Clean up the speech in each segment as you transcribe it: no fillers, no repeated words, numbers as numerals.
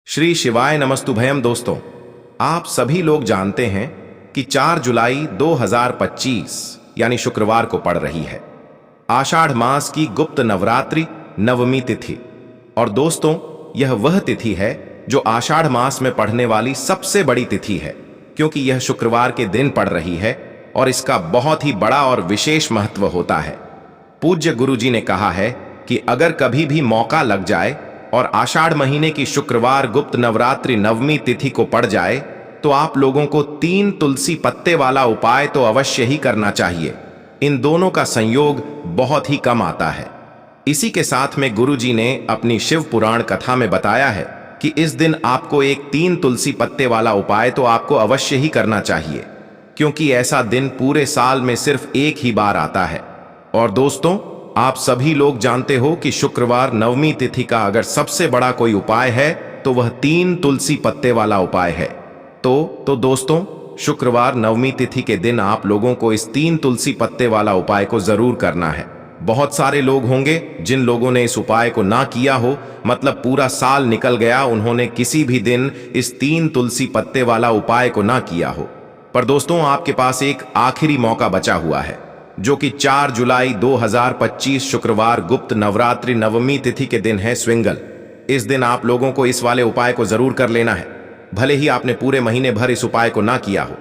श्री शिवाय नमस्तुभयम। दोस्तों, आप सभी लोग जानते हैं कि 4 जुलाई 2025 यानी शुक्रवार को पड़ रही है आषाढ़ मास की गुप्त नवरात्रि नवमी तिथि। और दोस्तों, यह वह तिथि है जो आषाढ़ मास में पढ़ने वाली सबसे बड़ी तिथि है, क्योंकि यह शुक्रवार के दिन पड़ रही है और इसका बहुत ही बड़ा और विशेष महत्व होता है। पूज्य गुरुजी ने कहा है कि अगर कभी भी मौका लग जाए और आषाढ़ महीने की शुक्रवार गुप्त नवरात्रि नवमी तिथि को पड़ जाए तो आप लोगों को 3 तुलसी पत्ते वाला उपाय तो अवश्य ही करना चाहिए। इन दोनों का संयोग बहुत ही कम आता है। इसी के साथ में गुरुजी ने अपनी शिव पुराण कथा में बताया है कि इस दिन आपको एक 3 तुलसी पत्ते वाला उपाय तो आपको अवश्य ही करना चाहिए, क्योंकि ऐसा दिन पूरे साल में सिर्फ एक ही बार आता है। और दोस्तों, आप सभी लोग जानते हो कि शुक्रवार नवमी तिथि का अगर सबसे बड़ा कोई उपाय है तो वह 3 तुलसी पत्ते वाला उपाय है। तो दोस्तों, शुक्रवार नवमी तिथि के दिन आप लोगों को इस 3 तुलसी पत्ते वाला उपाय को जरूर करना है। बहुत सारे लोग होंगे जिन लोगों ने इस उपाय को ना किया हो, मतलब पूरा साल निकल गया, उन्होंने किसी भी दिन इस 3 तुलसी पत्ते वाला उपाय को ना किया हो। पर दोस्तों, आपके पास एक आखिरी मौका बचा हुआ है, जो कि 4 जुलाई 2025 शुक्रवार गुप्त नवरात्रि नवमी तिथि के दिन है स्विंगल। इस दिन आप लोगों को इस वाले उपाय को जरूर कर लेना है। भले ही आपने पूरे महीने भर इस उपाय को ना किया हो,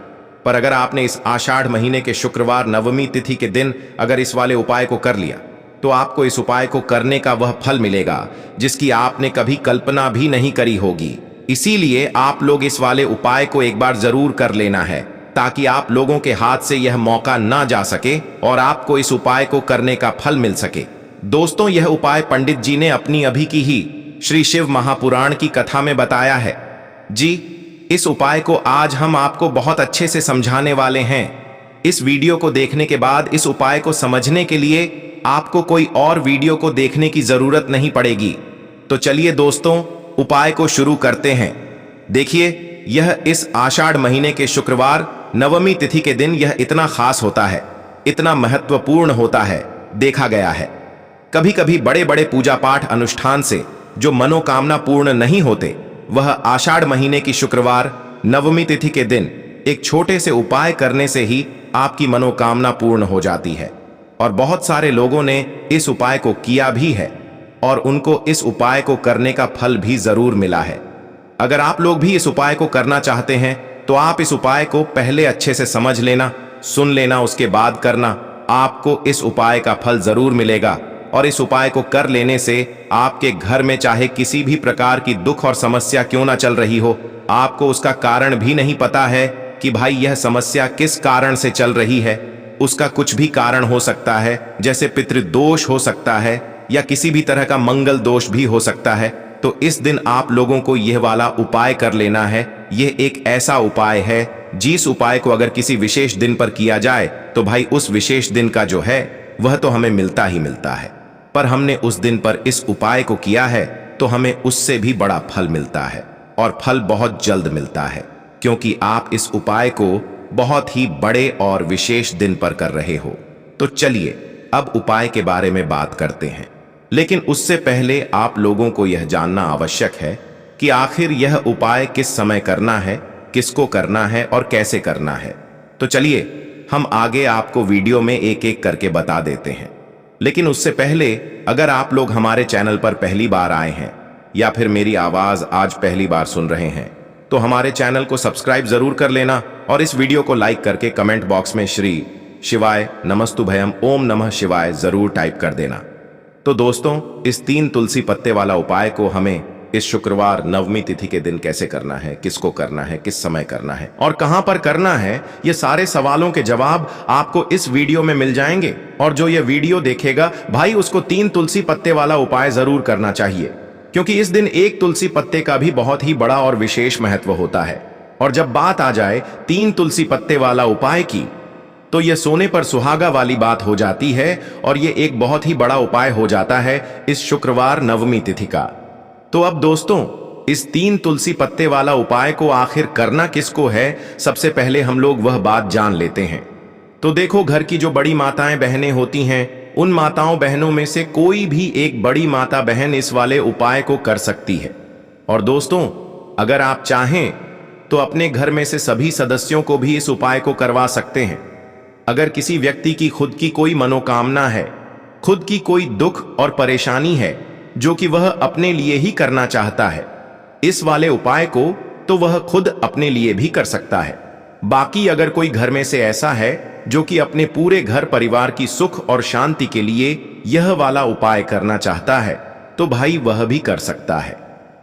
पर अगर आपने इस आषाढ़ महीने के शुक्रवार नवमी तिथि के दिन अगर इस वाले उपाय को कर लिया तो आपको इस उपाय को करने का वह फल मिलेगा जिसकी आपने कभी कल्पना भी नहीं करी होगी। इसीलिए आप लोग इस वाले उपाय को एक बार जरूर कर लेना है, ताकि आप लोगों के हाथ से यह मौका ना जा सके और आपको इस उपाय को करने का फल मिल सके। दोस्तों, यह उपाय पंडित जी ने अपनी अभी की ही श्री शिव महापुराण की कथा में बताया है। जी, इस उपाय को आज हम आपको बहुत अच्छे से समझाने वाले हैं। इस वीडियो को देखने के बाद इस उपाय को समझने के लिए आपको कोई और वीडियो को देखने की जरूरत नहीं पड़ेगी। तो चलिए दोस्तों, उपाय को शुरू करते हैं। देखिए, यह इस आषाढ़ महीने के शुक्रवार नवमी तिथि के दिन यह इतना खास होता है, इतना महत्वपूर्ण होता है। देखा गया है कभी कभी बड़े बड़े पूजा पाठ अनुष्ठान से जो मनोकामना पूर्ण नहीं होते, वह आषाढ़ महीने की शुक्रवार नवमी तिथि के दिन एक छोटे से उपाय करने से ही आपकी मनोकामना पूर्ण हो जाती है। और बहुत सारे लोगों ने इस उपाय को किया भी है और उनको इस उपाय को करने का फल भी जरूर मिला है। अगर आप लोग भी इस उपाय को करना चाहते हैं तो आप इस उपाय को पहले अच्छे से समझ लेना, सुन लेना, उसके बाद करना। आपको इस उपाय का फल जरूर मिलेगा। और इस उपाय को कर लेने से आपके घर में चाहे किसी भी प्रकार की दुख और समस्या क्यों ना चल रही हो, आपको उसका कारण भी नहीं पता है कि भाई यह समस्या किस कारण से चल रही है, उसका कुछ भी कारण हो सकता है, जैसे पितृदोष हो सकता है या किसी भी तरह का मंगल दोष भी हो सकता है। तो इस दिन आप लोगों को यह वाला उपाय कर लेना है। यह एक ऐसा उपाय है जिस उपाय को अगर किसी विशेष दिन पर किया जाए तो भाई उस विशेष दिन का जो है वह तो हमें मिलता ही मिलता है, पर हमने उस दिन पर इस उपाय को किया है तो हमें उससे भी बड़ा फल मिलता है, और फल बहुत जल्द मिलता है, क्योंकि आप इस उपाय को बहुत ही बड़े और विशेष दिन पर कर रहे हो। तो चलिए अब उपाय के बारे में बात करते हैं, लेकिन उससे पहले आप लोगों को यह जानना आवश्यक है कि आखिर यह उपाय किस समय करना है, किसको करना है और कैसे करना है। तो चलिए हम आगे आपको वीडियो में एक एक करके बता देते हैं। लेकिन उससे पहले अगर आप लोग हमारे चैनल पर पहली बार आए हैं या फिर मेरी आवाज आज पहली बार सुन रहे हैं तो हमारे चैनल को सब्सक्राइब जरूर कर लेना और इस वीडियो को लाइक करके कमेंट बॉक्स में श्री शिवाय नमस्तुभयम ओम नमः शिवाय जरूर टाइप कर देना। तो दोस्तों, इस 3 तुलसी पत्ते वाला उपाय को हमें इस शुक्रवार नवमी तिथि के दिन कैसे करना है, किसको करना है, किस समय करना है और कहां पर करना है, ये सारे सवालों के जवाब आपको इस वीडियो में मिल जाएंगे। और जो ये वीडियो देखेगा भाई उसको 3 तुलसी पत्ते वाला उपाय जरूर करना चाहिए, क्योंकि इस दिन एक तुलसी पत्ते का भी बहुत ही बड़ा और विशेष महत्व होता है। और जब बात आ जाए 3 तुलसी पत्ते वाला उपाय की, तो यह सोने पर सुहागा वाली बात हो जाती है और ये एक बहुत ही बड़ा उपाय हो जाता है इस शुक्रवार नवमी तिथि का। तो अब दोस्तों, इस 3 तुलसी पत्ते वाला उपाय को आखिर करना किसको है, सबसे पहले हम लोग वह बात जान लेते हैं। तो देखो, घर की जो बड़ी माताएं बहनें होती हैं, उन माताओं बहनों में से कोई भी एक बड़ी माता बहन इस वाले उपाय को कर सकती है। और दोस्तों, अगर आप चाहें तो अपने घर में से सभी सदस्यों को भी इस उपाय को करवा सकते हैं। अगर किसी व्यक्ति की खुद की कोई मनोकामना है, खुद की कोई दुख और परेशानी है जो कि वह अपने लिए ही करना चाहता है, इस वाले उपाय को तो वह खुद अपने लिए भी कर सकता है। बाकी अगर कोई घर में से ऐसा है जो कि अपने पूरे घर परिवार की सुख और शांति के लिए यह वाला उपाय करना चाहता है, तो भाई वह भी कर सकता है।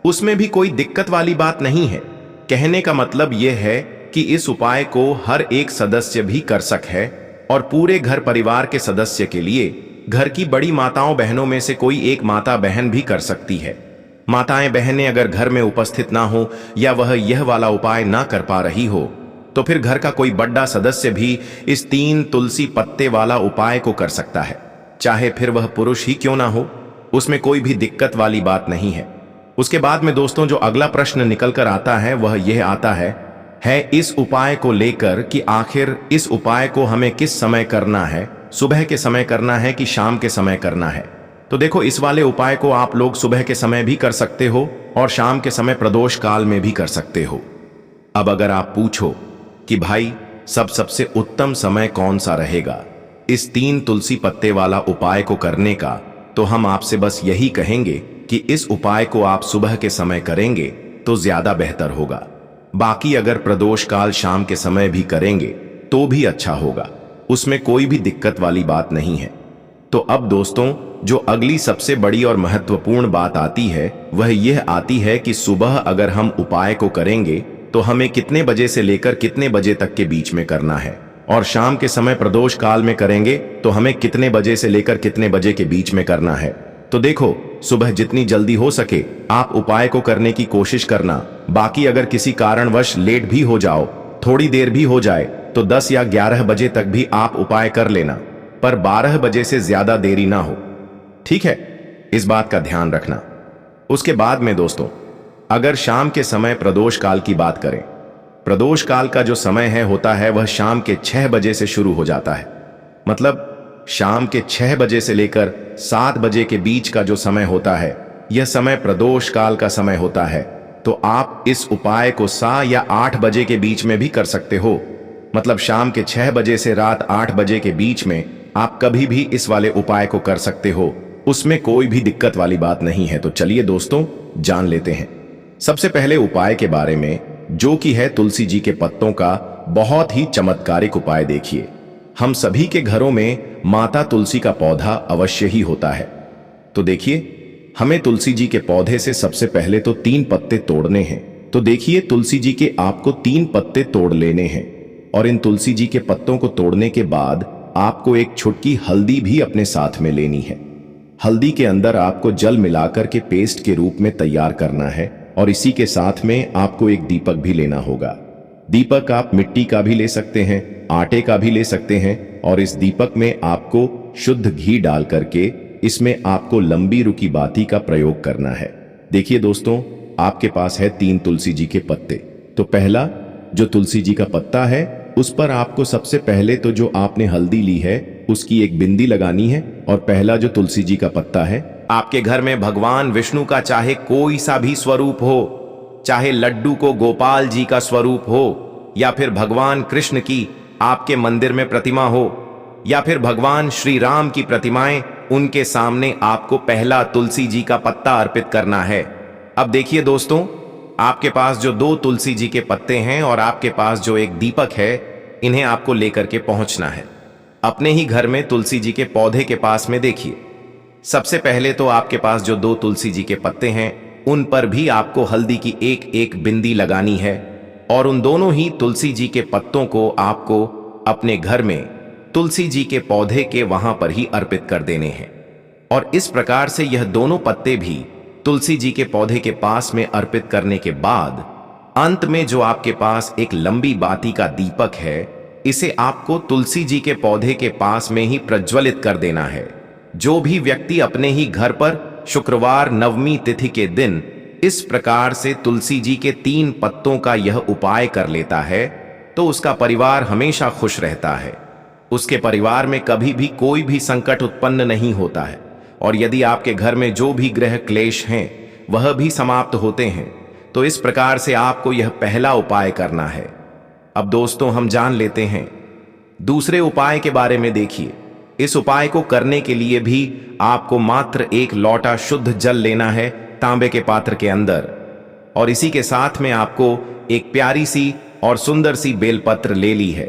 उसमें भी कोई दिक्कत वाली बात नहीं है। कहने का मतलब यह है कि इस उपाय को हर एक सदस्य भी कर सके है और पूरे घर परिवार के सदस्य के लिए घर की बड़ी माताओं बहनों में से कोई एक माता बहन भी कर सकती है। माताएं बहनें अगर घर में उपस्थित ना हो या वह यह वाला उपाय ना कर पा रही हो, तो फिर घर का कोई बड़ा सदस्य भी इस 3 तुलसी पत्ते वाला उपाय को कर सकता है, चाहे फिर वह पुरुष ही क्यों ना हो। उसमें कोई भी दिक्कत वाली बात नहीं है। उसके बाद में दोस्तों जो अगला प्रश्न निकल कर आता है वह यह आता है इस उपाय को लेकर कि आखिर इस उपाय को हमें किस समय करना है, सुबह के समय करना है कि शाम के समय करना है। तो देखो, इस वाले उपाय को आप लोग सुबह के समय भी कर सकते हो और शाम के समय प्रदोष काल में भी कर सकते हो। अब अगर आप पूछो कि भाई सबसे उत्तम समय कौन सा रहेगा इस 3 तुलसी पत्ते वाला उपाय को करने का, तो हम आपसे बस यही कहेंगे कि इस उपाय को आप सुबह के समय करेंगे तो ज्यादा बेहतर होगा। बाकी अगर प्रदोष काल शाम के समय भी करेंगे तो भी अच्छा होगा, उसमें कोई भी दिक्कत वाली बात नहीं है। तो अब दोस्तों जो अगली सबसे बड़ी और महत्वपूर्ण बात आती है वह यह आती है कि सुबह अगर हम उपाय को करेंगे तो हमें कितने बजे से लेकर कितने बजे तक के बीच में करना है, और शाम के समय प्रदोष काल में करेंगे तो हमें कितने बजे से लेकर कितने बजे के बीच में करना है। तो देखो, सुबह जितनी जल्दी हो सके आप उपाय को करने की कोशिश करना। बाकी अगर किसी कारणवश लेट भी हो जाओ, थोड़ी देर भी हो जाए, तो 10 या 11 बजे तक भी आप उपाय कर लेना, पर 12 बजे से ज्यादा देरी ना हो। ठीक है, इस बात का ध्यान रखना। उसके बाद में दोस्तों अगर शाम के समय प्रदोष काल की बात करें, प्रदोष काल का जो समय होता है वह शाम के 6 बजे से शुरू हो जाता है। मतलब शाम के 6 बजे से लेकर 7 बजे के बीच का जो समय होता है यह समय प्रदोष काल का समय होता है। तो आप इस उपाय को 7 या 8 बजे के बीच में भी कर सकते हो। मतलब शाम के 6 बजे से रात 8 बजे के बीच में आप कभी भी इस वाले उपाय को कर सकते हो, उसमें कोई भी दिक्कत वाली बात नहीं है। तो चलिए दोस्तों जान लेते हैं सबसे पहले उपाय के बारे में, जो कि है तुलसी जी के पत्तों का बहुत ही चमत्कारिक उपाय। देखिए, हम सभी के घरों में माता तुलसी का पौधा अवश्य ही होता है। तो देखिए, हमें तुलसी जी के पौधे से सबसे पहले तो 3 पत्ते तोड़ने हैं। तो देखिए, तुलसी जी के आपको 3 पत्ते तोड़ लेने हैं, और इन तुलसी जी के पत्तों को तोड़ने के बाद आपको एक छुटकी हल्दी भी अपने साथ में लेनी है। हल्दी के अंदर आपको जल मिलाकर के पेस्ट के रूप में तैयार करना है, और इसी के साथ में आपको एक दीपक भी लेना होगा। दीपक आप मिट्टी का भी ले सकते हैं, आटे का भी ले सकते हैं, और इस दीपक में आपको शुद्ध घी डाल करके इसमें आपको लंबी रुकी बाती का प्रयोग करना है। देखिए दोस्तों, आपके पास है 3 तुलसी जी के पत्ते। तो पहला जो तुलसी जी का पत्ता है उस पर आपको सबसे पहले तो जो आपने हल्दी ली है उसकी एक बिंदी लगानी है। और पहला जो तुलसी जी का पत्ता है, आपके घर में भगवान विष्णु का चाहे कोई सा भी स्वरूप हो, चाहे लड्डू को गोपाल जी का स्वरूप हो, या फिर भगवान कृष्ण की आपके मंदिर में प्रतिमा हो, या फिर भगवान श्री राम की प्रतिमाएं, उनके सामने आपको पहला तुलसी जी का पत्ता अर्पित करना है। अब देखिए दोस्तों, आपके पास जो 2 तुलसी जी के पत्ते हैं और आपके पास जो एक दीपक है, इन्हें आपको लेकर के पहुंचना है अपने ही घर में तुलसी जी के पौधे के पास में। देखिए, सबसे पहले तो आपके पास जो 2 तुलसी जी के पत्ते हैं उन पर भी आपको हल्दी की एक एक बिंदी लगानी है, और उन दोनों ही तुलसी जी के पत्तों को आपको अपने घर में तुलसी जी के पौधे के वहां पर ही अर्पित कर देने हैं। और इस प्रकार से यह दोनों पत्ते भी तुलसी जी के पौधे के पास में अर्पित करने के बाद अंत में जो आपके पास एक लंबी बाती का दीपक है, इसे आपको तुलसी जी के पौधे के पास में ही प्रज्वलित कर देना है। जो भी व्यक्ति अपने ही घर पर शुक्रवार नवमी तिथि के दिन इस प्रकार से तुलसी जी के 3 पत्तों का यह उपाय कर लेता है, तो उसका परिवार हमेशा खुश रहता है। उसके परिवार में कभी भी कोई भी संकट उत्पन्न नहीं होता है, और यदि आपके घर में जो भी ग्रह क्लेश हैं वह भी समाप्त होते हैं। तो इस प्रकार से आपको यह पहला उपाय करना है। अब दोस्तों हम जान लेते हैं दूसरे उपाय के बारे में। देखिए, इस उपाय को करने के लिए भी आपको मात्र एक लोटा शुद्ध जल लेना है तांबे के पात्र के अंदर, और इसी के साथ में आपको एक प्यारी सी और सुंदर सी बेलपत्र ले ली है।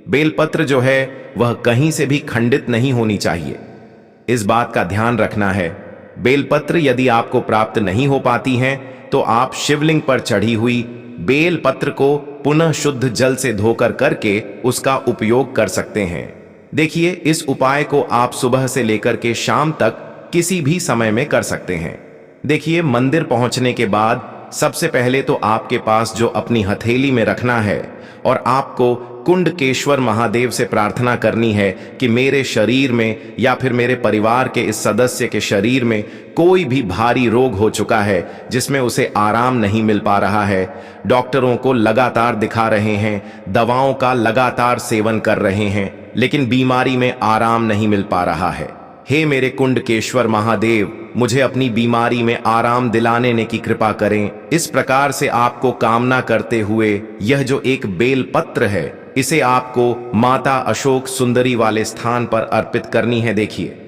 बेलपत्र जो है वह कहीं से भी खंडित नहीं होनी चाहिए, इस बात का ध्यान रखना है। बेलपत्र यदि आपको प्राप्त नहीं हो पाती हैं तो आप शिवलिंग पर चढ़ी हुई बेलपत्र को पुनः शुद्ध जल से धोकर करके उसका उपयोग कर सकते हैं। देखिए, इस उपाय को आप सुबह से लेकर के शाम तक किसी भी समय में कर सकते हैं। देखिए, मंदिर पहुंचने के बाद सबसे पहले तो आपके पास जो अपनी हथेली में रखना है और आपको कुंडकेश्वर महादेव से प्रार्थना करनी है कि मेरे शरीर में या फिर मेरे परिवार के इस सदस्य के शरीर में कोई भी भारी रोग हो चुका है जिसमें उसे आराम नहीं मिल पा रहा है, डॉक्टरों को लगातार दिखा रहे हैं, दवाओं का लगातार सेवन कर रहे हैं, लेकिन बीमारी में आराम नहीं मिल पा रहा है। हे मेरे कुंडकेश्वर महादेव, मुझे अपनी बीमारी में आराम दिलाने ने की कृपा करें। इस प्रकार से आपको कामना करते हुए यह जो एक बेलपत्र है, इसे आपको माता अशोक सुंदरी वाले स्थान पर अर्पित करनी है। देखिए,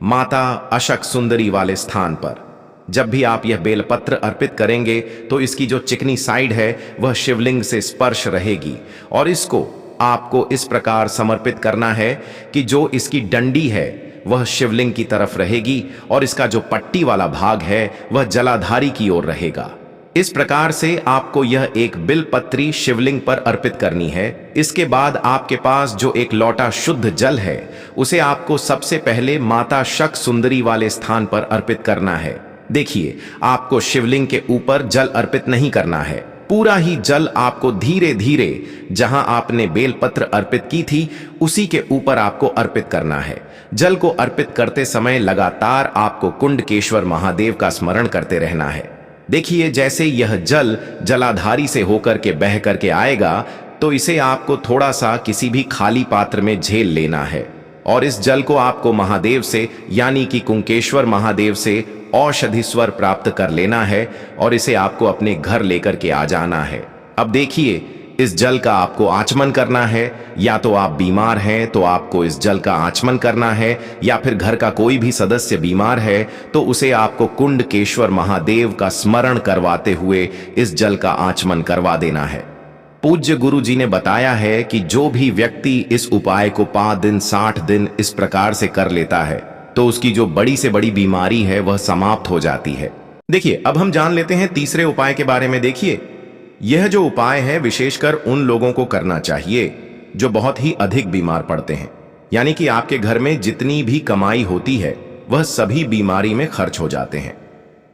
माता अशोक सुंदरी वाले स्थान पर जब भी आप यह बेलपत्र अर्पित करेंगे तो इसकी जो चिकनी साइड है वह शिवलिंग से स्पर्श रहेगी, और इसको आपको इस प्रकार समर्पित करना है कि जो इसकी डंडी है वह शिवलिंग की तरफ रहेगी और इसका जो पट्टी वाला भाग है वह जलाधारी की ओर रहेगा। इस प्रकार से आपको यह एक बिलपत्री शिवलिंग पर अर्पित करनी है। इसके बाद आपके पास जो एक लोटा शुद्ध जल है उसे आपको सबसे पहले माता शक सुंदरी वाले स्थान पर अर्पित करना है। देखिए, आपको शिवलिंग के ऊपर जल अर्पित नहीं करना है, पूरा ही जल आपको धीरे धीरे जहां आपने बेलपत्र अर्पित की थी उसी के ऊपर आपको अर्पित करना है। जल को अर्पित करते समय लगातार आपको कुंडकेश्वर महादेव का स्मरण करते रहना है। देखिए, जैसे यह जल जलाधारी से होकर के बह करके आएगा तो इसे आपको थोड़ा सा किसी भी खाली पात्र में झेल लेना है, और इस जल को आपको महादेव से यानी कि कुंकेश्वर महादेव से औषधि स्वर प्राप्त कर लेना है और इसे आपको अपने घर लेकर के आ जाना है। अब देखिए, इस जल का आपको आचमन करना है। या तो आप बीमार हैं तो आपको इस जल का आचमन करना है, या फिर घर का कोई भी सदस्य बीमार है तो उसे आपको कुंडकेश्वर महादेव का स्मरण करवाते हुए इस जल का आचमन करवा देना है। पूज्य गुरु जी ने बताया है कि जो भी व्यक्ति इस उपाय को 5 दिन 60 दिन इस प्रकार से कर लेता है तो उसकी जो बड़ी से बड़ी बीमारी है वह समाप्त हो जाती है। देखिए, अब हम जान लेते हैं तीसरे उपाय के बारे में। देखिए, यह जो उपाय है विशेषकर उन लोगों को करना चाहिए जो बहुत ही अधिक बीमार पड़ते हैं, यानी कि आपके घर में जितनी भी कमाई होती है वह सभी बीमारी में खर्च हो जाते हैं,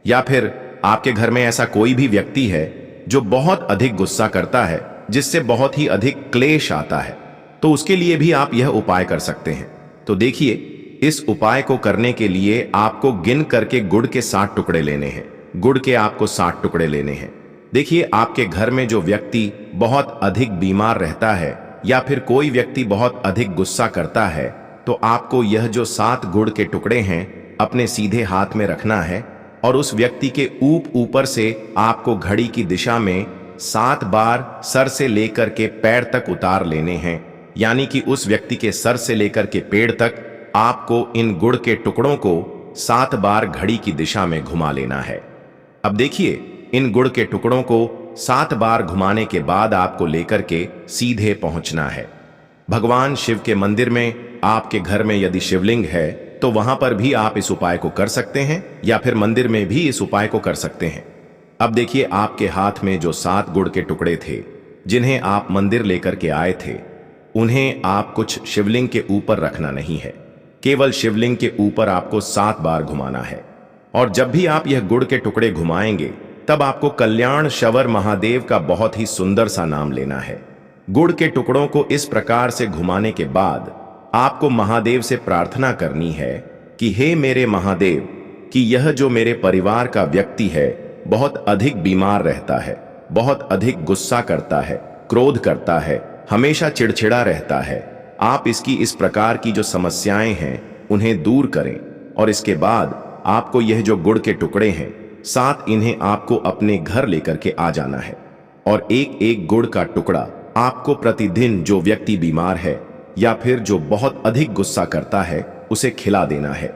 या फिर आपके घर में ऐसा कोई भी व्यक्ति है जो बहुत अधिक गुस्सा करता है जिससे बहुत ही अधिक क्लेश आता है, तो उसके लिए भी आप यह उपाय कर सकते हैं। तो देखिए, इस उपाय को करने के लिए आपको गिन करके गुड़ के 60 टुकड़े लेने हैं। गुड़ के आपको 60 टुकड़े लेने हैं। देखिए, आपके घर में जो व्यक्ति बहुत अधिक बीमार रहता है या फिर कोई व्यक्ति बहुत अधिक गुस्सा करता है तो आपको यह जो 7 गुड़ के टुकड़े हैं अपने सीधे हाथ में रखना है, और उस व्यक्ति के ऊपर से आपको घड़ी की दिशा में 7 बार सर से लेकर के पैर तक उतार लेने हैं, यानी कि उस व्यक्ति के सर से लेकर के पेड़ तक आपको इन गुड़ के टुकड़ों को 7 बार घड़ी की दिशा में घुमा लेना है। अब देखिए, इन गुड़ के टुकड़ों को 7 बार घुमाने के बाद आपको लेकर के सीधे पहुंचना है भगवान शिव के मंदिर में। आपके घर में यदि शिवलिंग है तो वहां पर भी आप इस उपाय को कर सकते हैं, या फिर मंदिर में भी इस उपाय को कर सकते हैं। अब देखिए, आपके हाथ में जो 7 गुड़ के टुकड़े थे जिन्हें आप मंदिर लेकर के आए थे, उन्हें आप कुछ शिवलिंग के ऊपर रखना नहीं है, केवल शिवलिंग के ऊपर आपको 7 बार घुमाना है। और जब भी आप यह गुड़ के टुकड़े घुमाएंगे तब आपको कल्याण शवर महादेव का बहुत ही सुंदर सा नाम लेना है। गुड़ के टुकड़ों को इस प्रकार से घुमाने के बाद आपको महादेव से प्रार्थना करनी है कि हे मेरे महादेव, कि यह जो मेरे परिवार का व्यक्ति है बहुत अधिक बीमार रहता है, बहुत अधिक गुस्सा करता है, क्रोध करता है, हमेशा चिड़चिड़ा रहता है, आप इसकी इस प्रकार की जो समस्याएं हैं उन्हें दूर करें। और इसके बाद आपको यह जो गुड़ के टुकड़े हैं साथ इन्हें आपको अपने घर लेकर के आ जाना है और एक एक गुड़ का टुकड़ा आपको प्रतिदिन जो व्यक्ति बीमार है या फिर जो बहुत अधिक गुस्सा करता है उसे खिला देना है।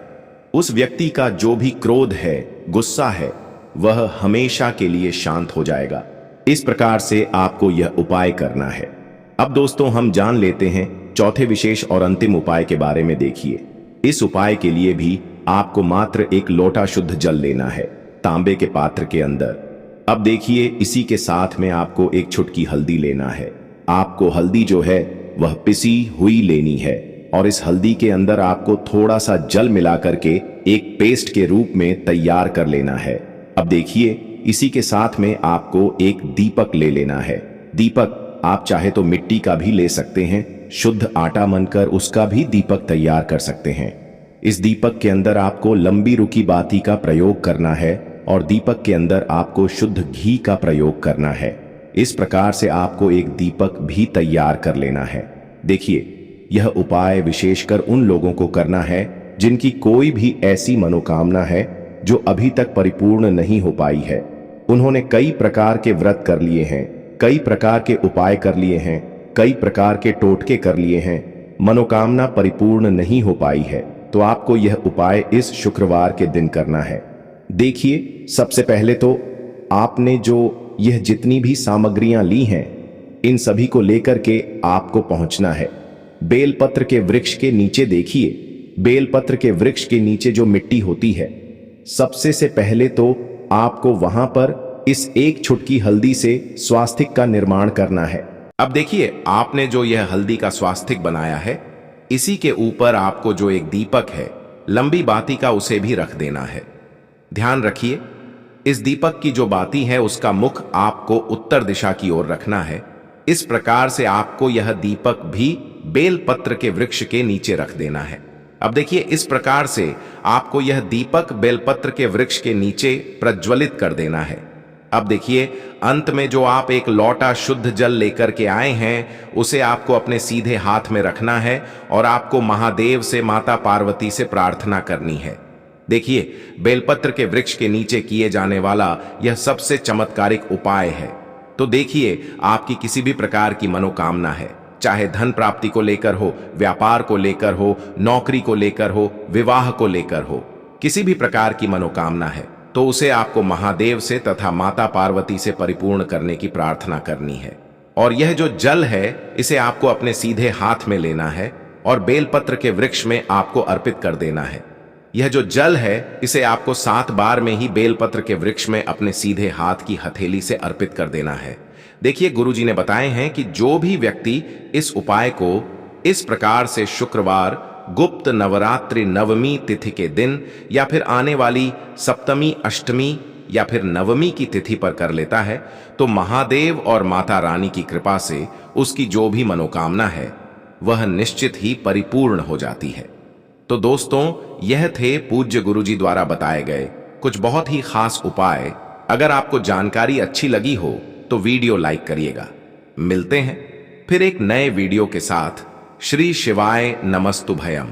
उस व्यक्ति का जो भी क्रोध है, गुस्सा है, वह हमेशा के लिए शांत हो जाएगा। इस प्रकार से आपको यह उपाय करना है। अब दोस्तों हम जान लेते हैं चौथे विशेष और अंतिम उपाय के बारे में। देखिए, इस उपाय के लिए भी आपको मात्र एक लोटा शुद्ध जल लेना है तांबे के पात्र के अंदर। अब देखिए, इसी के साथ में आपको एक चुटकी हल्दी लेना है। आपको हल्दी जो है वह पिसी हुई लेनी है और इस हल्दी के अंदर आपको थोड़ा सा जल मिला करके एक पेस्ट के रूप में तैयार कर लेना है। अब देखिए, इसी के साथ में आपको एक दीपक ले लेना है। दीपक आप चाहे तो मिट्टी का भी ले सकते हैं, शुद्ध आटा मनकर उसका भी दीपक तैयार कर सकते हैं। इस दीपक के अंदर आपको लंबी रुकी बाती का प्रयोग करना है और दीपक के अंदर आपको शुद्ध घी का प्रयोग करना है। इस प्रकार से आपको एक दीपक भी तैयार कर लेना है। देखिए, यह उपाय विशेषकर उन लोगों को करना है जिनकी कोई भी ऐसी मनोकामना है जो अभी तक परिपूर्ण नहीं हो पाई है। उन्होंने कई प्रकार के व्रत कर लिए हैं, कई प्रकार के उपाय कर लिए हैं, कई प्रकार के टोटके कर लिए हैं, मनोकामना परिपूर्ण नहीं हो पाई है। तो आपको यह उपाय इस शुक्रवार के दिन करना है। देखिए, सबसे पहले तो आपने जो यह जितनी भी सामग्रियां ली हैं, इन सभी को लेकर के आपको पहुंचना है बेलपत्र के वृक्ष के नीचे। देखिए, बेलपत्र के वृक्ष के नीचे जो मिट्टी होती है, सबसे से पहले तो आपको वहां पर इस एक चुटकी हल्दी से स्वास्तिक का निर्माण करना है। अब देखिए, आपने जो यह हल्दी का स्वास्तिक बनाया है, इसी के ऊपर आपको जो एक दीपक है लंबी बाती का, उसे भी रख देना है। ध्यान रखिए, इस दीपक की जो बाती है उसका मुख आपको उत्तर दिशा की ओर रखना है। इस प्रकार से आपको यह दीपक भी बेलपत्र के वृक्ष के नीचे रख देना है। अब देखिए, इस प्रकार से आपको यह दीपक बेलपत्र के वृक्ष के नीचे प्रज्वलित कर देना है। अब देखिए, अंत में जो आप एक लोटा शुद्ध जल लेकर के आए हैं, उसे आपको अपने सीधे हाथ में रखना है और आपको महादेव से, माता पार्वती से प्रार्थना करनी है। देखिए, बेलपत्र के वृक्ष के नीचे किए जाने वाला यह सबसे चमत्कारिक उपाय है। तो देखिए, आपकी किसी भी प्रकार की मनोकामना है, चाहे धन प्राप्ति को लेकर हो, व्यापार को लेकर हो, नौकरी को लेकर हो, विवाह को लेकर हो, किसी भी प्रकार की मनोकामना है, तो उसे आपको महादेव से तथा माता पार्वती से परिपूर्ण करने की प्रार्थना करनी है। और यह जो जल है, इसे आपको अपने सीधे हाथ में लेना है और बेलपत्र के वृक्ष में आपको अर्पित कर देना है। यह जो जल है, इसे आपको 7 बार में ही बेलपत्र के वृक्ष में अपने सीधे हाथ की हथेली से अर्पित कर देना है। देखिए, गुरुजी ने बताए हैं कि जो भी व्यक्ति इस उपाय को इस प्रकार से शुक्रवार, गुप्त नवरात्रि नवमी तिथि के दिन या फिर आने वाली सप्तमी, अष्टमी या फिर नवमी की तिथि पर कर लेता है, तो महादेव और माता रानी की कृपा से उसकी जो भी मनोकामना है वह निश्चित ही परिपूर्ण हो जाती है। तो दोस्तों, यह थे पूज्य गुरुजी द्वारा बताए गए कुछ बहुत ही खास उपाय। अगर आपको जानकारी अच्छी लगी हो तो वीडियो लाइक करिएगा। मिलते हैं फिर एक नए वीडियो के साथ। श्री शिवाय नमस्तुभयम।